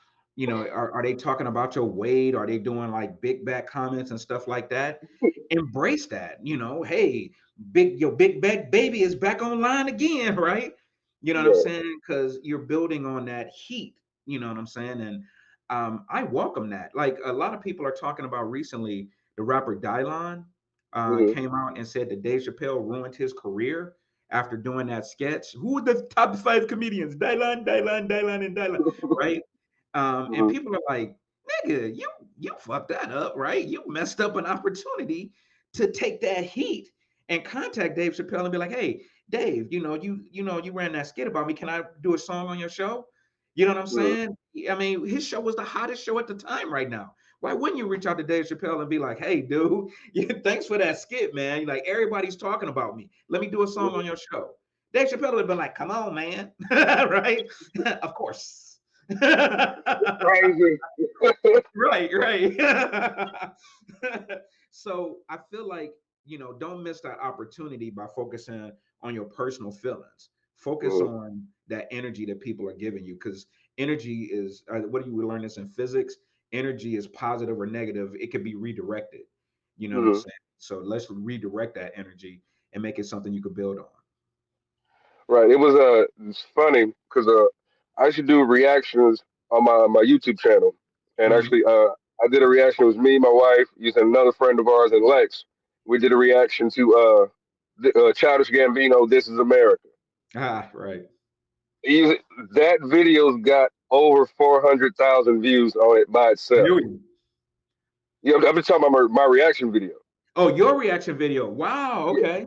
are they talking about your weight? Are they doing like big back comments and stuff like that? Embrace that. Hey, your big back baby is back online again, right? You know what I'm yeah, saying? Because you're building on that heat. You know what I'm saying? And I welcome that. Like a lot of people are talking about recently, the rapper Dylon mhm, came out and said that Dave Chappelle ruined his career after doing that sketch. Who are the top five comedians? Dylan, Dylan, Dylan, and Dylan, right? And mhm, people are like, nigga, you fucked that up, right? You messed up an opportunity to take that heat and contact Dave Chappelle and be like, hey, Dave, you ran that skit about me. Can I do a song on your show? You know what I'm mhm. saying? I mean, his show was the hottest show at the time right now. Why wouldn't you reach out to Dave Chappelle and be like, hey, dude, yeah, thanks for that skit, man. Like everybody's talking about me. Let me do a song on your show. Dave Chappelle would have been like, come on, man. Right? Of course. Crazy. Right, right. So I feel like, don't miss that opportunity by focusing on your personal feelings. Focus Mhm, on that energy that people are giving you, because energy is, what do you learn this in physics? Energy is positive or negative. It can be redirected. You know what I'm mhm. saying? So let's redirect that energy and make it something you could build on. Right. It was it's funny because I used to do reactions on my YouTube channel, and Mhm. actually I did a reaction. It was me, my wife, using another friend of ours, and Lex. We did a reaction to Childish Gambino, "This Is America." Ah, right. He, that video's got over 400,000 views on it by itself. Really? Yeah, I've been talking about my reaction video. Oh, your reaction video. Wow. Okay.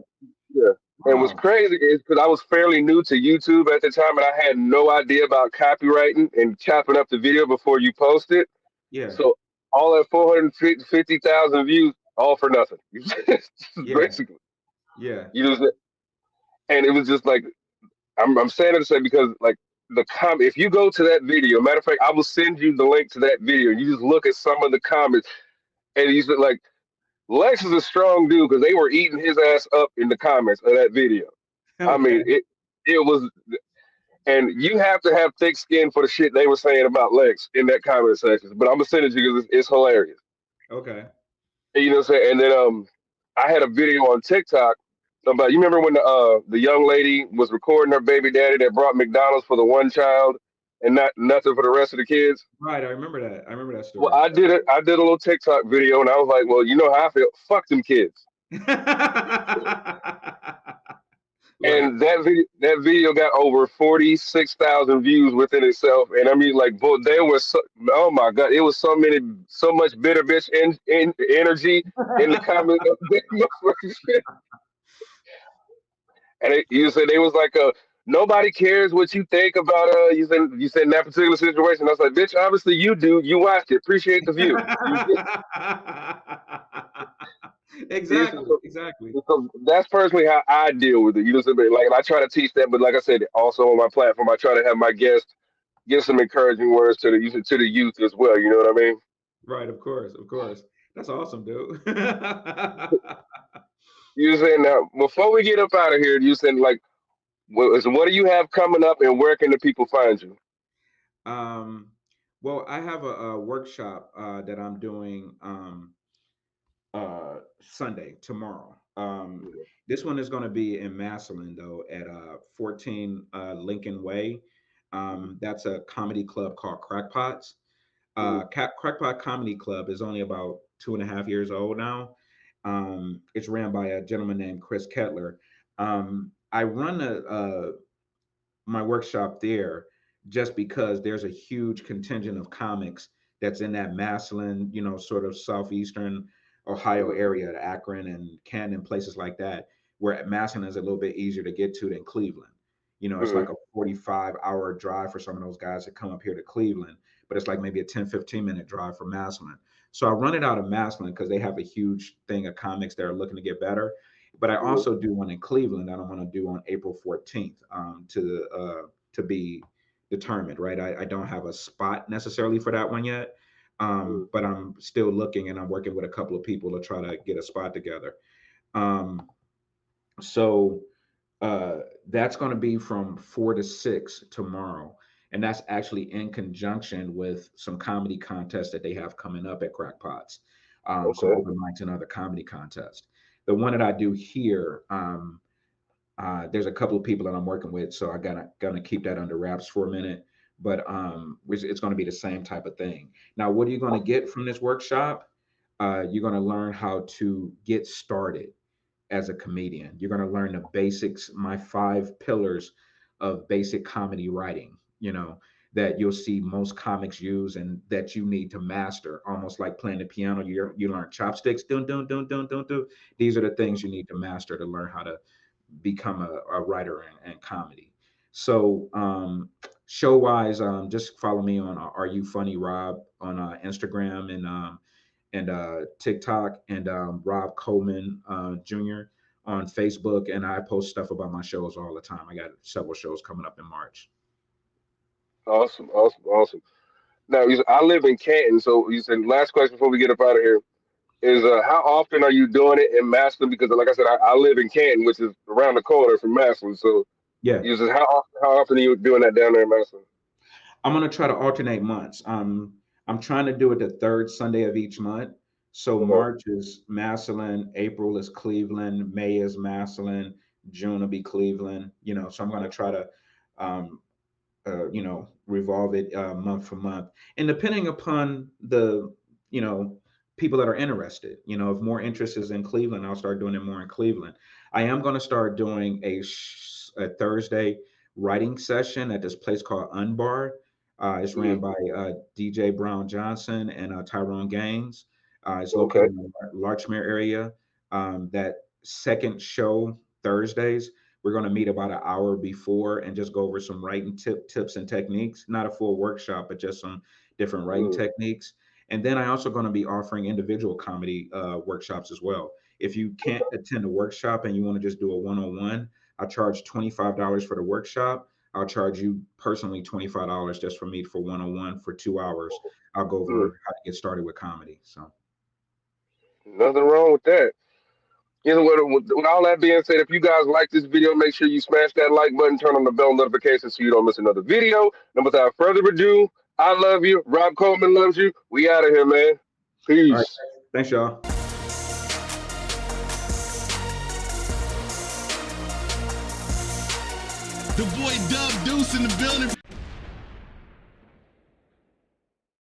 Yeah. And what's Wow. crazy is because I was fairly new to YouTube at the time, and I had no idea about copywriting and chopping up the video before you post it. Yeah. So all that 450,000 views, all for nothing. Yeah. Basically, Yeah. you just and it was just like I'm saying it to say because like the if you go to that video, matter of fact, I will send you the link to that video. You just look at some of the comments, and he's like, Lex is a strong dude because they were eating his ass up in the comments of that video. I Okay. mean, it was, and you have to have thick skin for the shit they were saying about Lex in that comment section. But I'm gonna send it to you because it's hilarious. Okay. And, you know what I'm saying? And then I had a video on TikTok about you remember when the young lady was recording her baby daddy that brought McDonald's for the one child and not nothing for the rest of the kids. Right. I remember that. I remember that Well, story. I did it. I did a little TikTok video, and I was like, well, you know how I feel. Fuck them kids. Right. and that video got over 46,000 views within itself. And I mean, like, boy, there was oh my god, it was so much bitter bitch in energy in the comments. And you said they was like, nobody cares what you think about you said in that particular situation. I was like, bitch, obviously you do. You watched it. Appreciate the view. You Exactly. so, Exactly. so that's personally how I deal with it. You know what I mean? Like, and I try to teach that, but like I said, also on my platform, I try to have my guests give some encouraging words to the youth as well. You know what I mean? Right. Of course. Of course. That's awesome, dude. You saying now before we get up out of here, you saying like, what do you have coming up, and where can the people find you? um, well, I have a workshop that I'm doing Sunday tomorrow. This one is going to be in Massillon though at 14 Lincoln Way. That's a comedy club called Crackpots. Crackpot Comedy Club is only about 2.5 years old now. It's ran by a gentleman named Chris Kettler. I run my workshop there just because there's a huge contingent of comics that's in that Massillon, sort of southeastern Ohio Mhm, area, Akron and Canton, places like that, where Massillon is a little bit easier to get to than Cleveland. It's mhm, like a 45-hour drive for some of those guys that come up here to Cleveland, but it's like maybe a 10-15 minute drive from Massillon. So I run it out of Massillon because they have a huge thing of comics that are looking to get better. But I mhm, also do one in Cleveland that I'm going to do on April 14th, to be determined. Right, I don't have a spot necessarily for that one yet, mhm. but I'm still looking and I'm working with a couple of people to try to get a spot together. Um, so uh, that's going to be from 4 to 6 tomorrow, and that's actually in conjunction with some comedy contests that they have coming up at Crackpots, some Okay. open mics and other comedy contests. The one that I do here, there's a couple of people that I'm working with, so I gonna keep that under wraps for a minute. But it's going to be the same type of thing. Now, what are you going to get from this workshop? You're going to learn how to get started as a comedian. You're going to learn the basics, my 5 pillars of basic comedy writing. That you'll see most comics use and that you need to master, almost like playing the piano. You learn chopsticks, dun dun dun dun dun dun. These are the things you need to master to learn how to become a writer and comedy. So show wise, just follow me on Are You Funny Rob on Instagram and TikTok, and Rob Coleman Jr. on Facebook. And I post stuff about my shows all the time. I got several shows coming up in March. Awesome, awesome, awesome. Now, I live in Canton, so you said last question before we get up out of here is how often are you doing it in Massillon? Because like I said, I live in Canton, which is around the corner from Massillon. So Yeah, you said how often are you doing that down there in Massillon? I'm gonna try to alternate months. I'm trying to do it the third Sunday of each month. So Okay. March is Massillon, April is Cleveland, May is Massillon, June will be Cleveland. So I'm gonna try to um, revolve it month for month, and depending upon the you know people that are interested. If more interest is in Cleveland, I'll start doing it more in Cleveland. I am going to start doing a Thursday writing session at this place called Unbar. It's ran Mhm. by DJ Brown Johnson and Tyrone Gaines. It's Okay. located in the Larchmere area. That second show Thursdays, we're going to meet about an hour before and just go over some writing tips and techniques. Not a full workshop, but just some different writing Mhm. techniques. And then I also going to be offering individual comedy workshops as well. If you can't attend a workshop and you want to just do a one-on-one, I charge $25 for the workshop. I'll charge you personally $25 just for me for one-on-one for 2 hours. I'll go Mhm. over how to get started with comedy. So, Nothing wrong with that. With all that being said, if you guys like this video, make sure you smash that like button, turn on the bell notification so you don't miss another video. And without further ado, I love you. Rob Coleman loves you. We out of here, man. all right. Peace. Thanks, y'all. The boy Dub Deuce in the building.